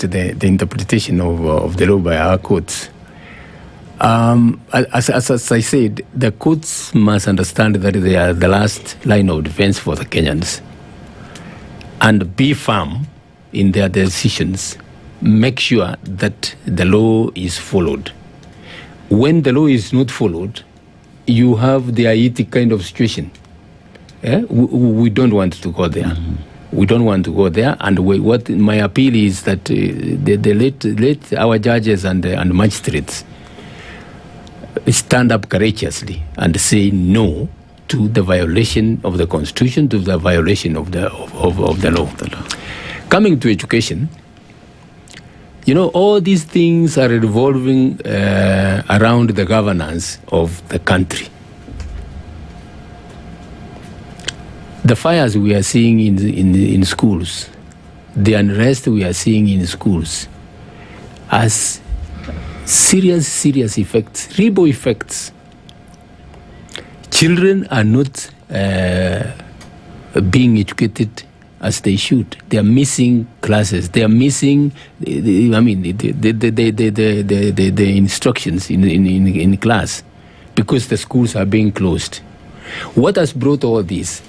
the interpretation of the law by our courts. As I said, the courts must understand that they are the last line of defense for the Kenyans, and be firm in their decisions. Make sure that the law is followed. When the law is not followed, you have the Haiti kind of situation. We don't want to go there. We don't want to go there. And what my appeal is that they let our judges and magistrates stand up courageously and say no to the violation of the Constitution, to the violation of the law. Coming to education, all these things are revolving around the governance of the country. The fires we are seeing in schools, the unrest we are seeing in schools, has serious effects, ripple effects. Children are not being educated as they should. They are missing classes. They are missing the instructions in class because the schools are being closed. What has brought all this?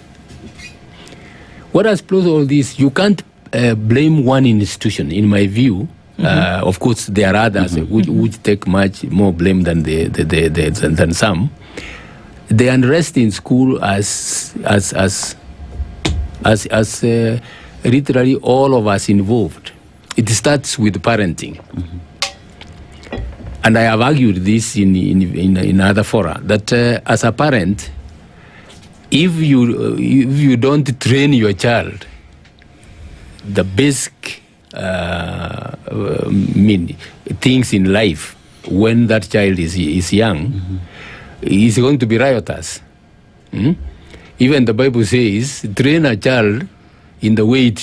You can't blame one institution, in my view. Of course, there are others which take much more blame than some. The unrest in school as literally all of us involved. It starts with parenting. And I have argued this in other fora, that as a parent, if you don't train your child, the basic things in life when that child is young, is going to be riotous. Even the Bible says, train a child in the way he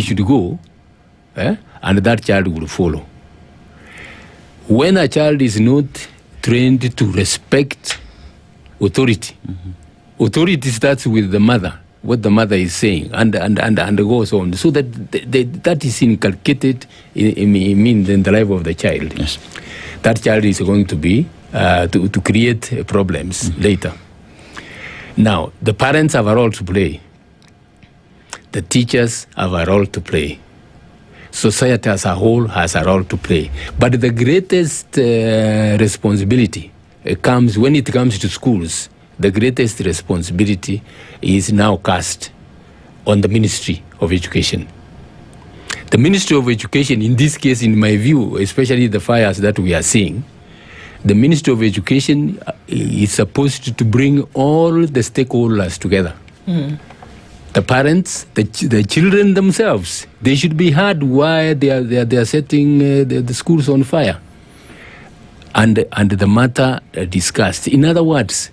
should go, and that child will follow. When a child is not trained to respect authority, authority starts with the mother, what the mother is saying, and goes on. So that is inculcated in the life of the child. Yes. That child is going to be to create problems later. Now, the parents have a role to play. The teachers have a role to play. Society as a whole has a role to play. But the greatest responsibility comes when it comes to schools. The greatest responsibility is now cast on the Ministry of Education. The Ministry of Education, in this case, in my view, especially the fires that we are seeing, the Ministry of Education is supposed to bring all the stakeholders together. The parents, the children themselves, they should be heard why they are setting the schools on fire, and the matter discussed. In other words,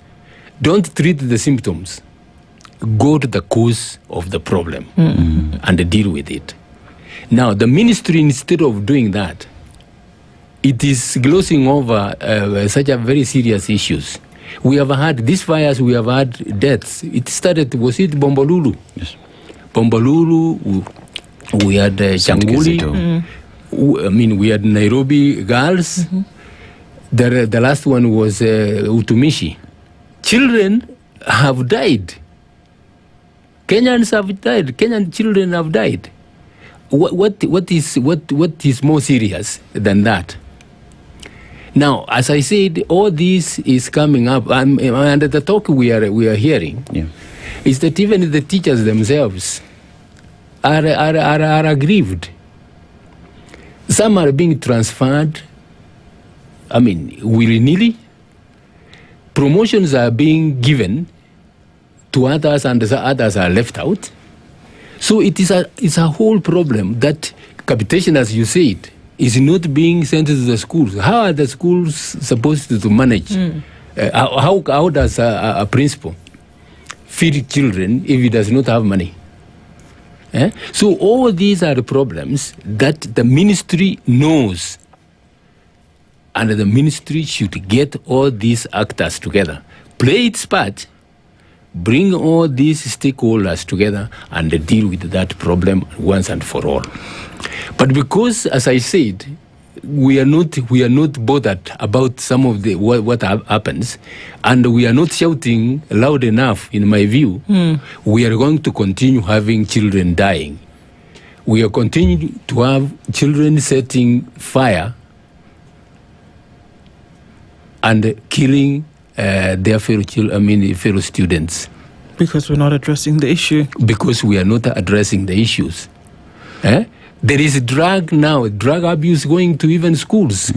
don't treat the symptoms. Go to the cause of the problem and deal with it. Now, the ministry, instead of doing that, it is glossing over such a very serious issues. We have had these fires, we have had deaths. It started, was it Bombolulu? Yes. Bombolulu, we had Changuli, we had Nairobi girls. The last one was Utumishi. Children have died. Kenyans have died. Kenyan children have died. What is more serious than that? Now, as I said, all this is coming up, and the talk we are hearing is that even the teachers themselves are aggrieved. Some are being transferred, willy-nilly. Promotions are being given to others, and the others are left out. So it's a whole problem that capitation, as you said, is not being sent to the schools. How are the schools supposed to manage? How does a principal feed children if he does not have money? So all these are the problems that the ministry knows, and the ministry should get all these actors together, play its part, bring all these stakeholders together and deal with that problem once and for all. But because, as I said, we are not bothered about some of the what happens, and we are not shouting loud enough, in my view, we are going to continue having children dying. We are continuing to have children setting fire and killing their fellow students. Because we're not addressing the issue. Because we are not addressing the issues. There is drug abuse going to even schools.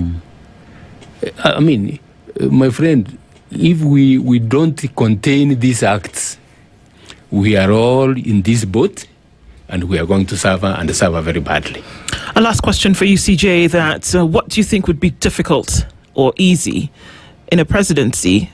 My friend, if we don't contain these acts, we are all in this boat, and we are going to suffer very badly. A last question for you, CJ, that what do you think would be difficult or easy in a presidency